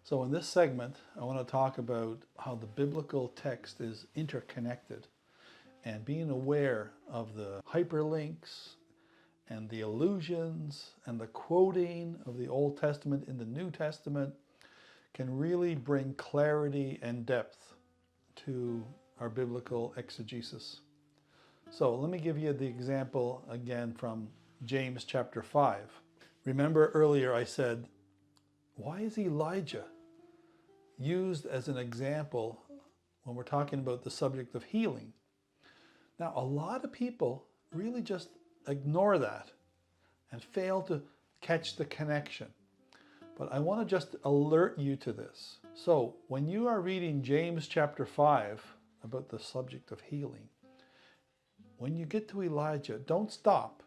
So in this segment, I want to talk about how the biblical text is interconnected and being aware of the hyperlinks and the allusions and the quoting of the Old Testament in the New Testament can really bring clarity and depth to our biblical exegesis. So let me give you the example again from James chapter 5. Remember earlier I said, why is Elijah used as an example when we're talking about the subject of healing? Now, a lot of people really just ignore that and fail to catch the connection. But I want to just alert you to this. So when you are reading James chapter 5 about the subject of healing, when you get to Elijah, don't stop,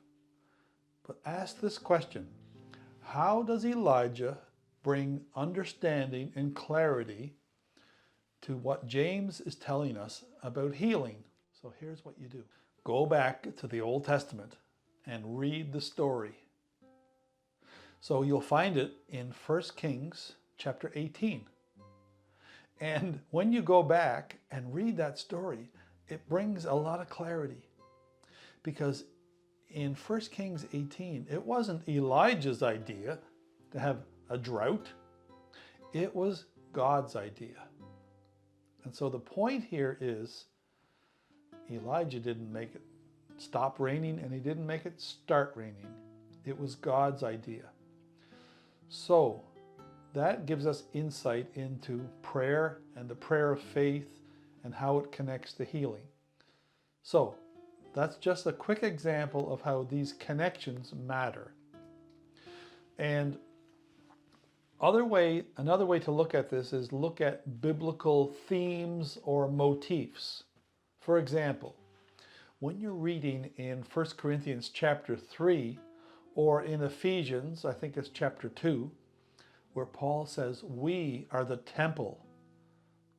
but ask this question. How does Elijah bring understanding and clarity to what James is telling us about healing? So here's what you do. Go back to the Old Testament and read the story. So you'll find it in 1 Kings chapter 18. And when you go back and read that story, it brings a lot of clarity. Because in 1 Kings 18, it wasn't Elijah's idea to have a drought. It was God's idea. And so the point here is Elijah didn't make it stop raining and he didn't make it start raining. It was God's idea. So that gives us insight into prayer and the prayer of faith and how it connects to healing. So that's just a quick example of how these connections matter. And another way to look at this is look at biblical themes or motifs. For example, when you're reading in 1 Corinthians chapter 3 or in Ephesians, I think it's chapter 2, where Paul says, we are the temple.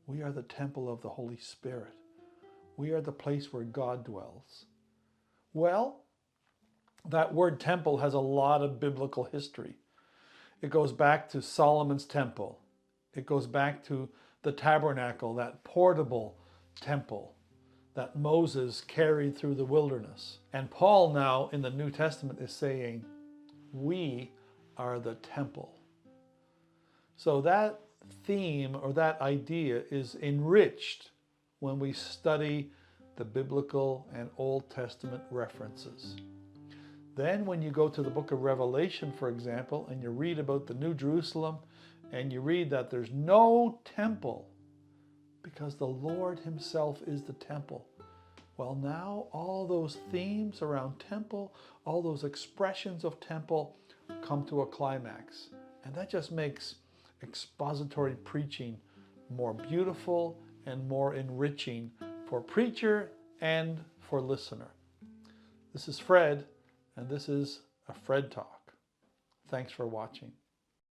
We are the temple of the Holy Spirit. We are the place where God dwells. Well, that word temple has a lot of biblical history. It goes back to Solomon's temple. It goes back to the tabernacle, that portable temple that Moses carried through the wilderness. And Paul now in the New Testament is saying, we are the temple. So that theme or that idea is enriched when we study the biblical and Old Testament references. Then when you go to the book of Revelation, for example, and you read about the New Jerusalem, and you read that there's no temple because the Lord himself is the temple. Well, now all those themes around temple, all those expressions of temple come to a climax. And that just makes expository preaching more beautiful and more enriching for preacher and for listener. This is Fred, and this is a Fred Talk. Thanks for watching.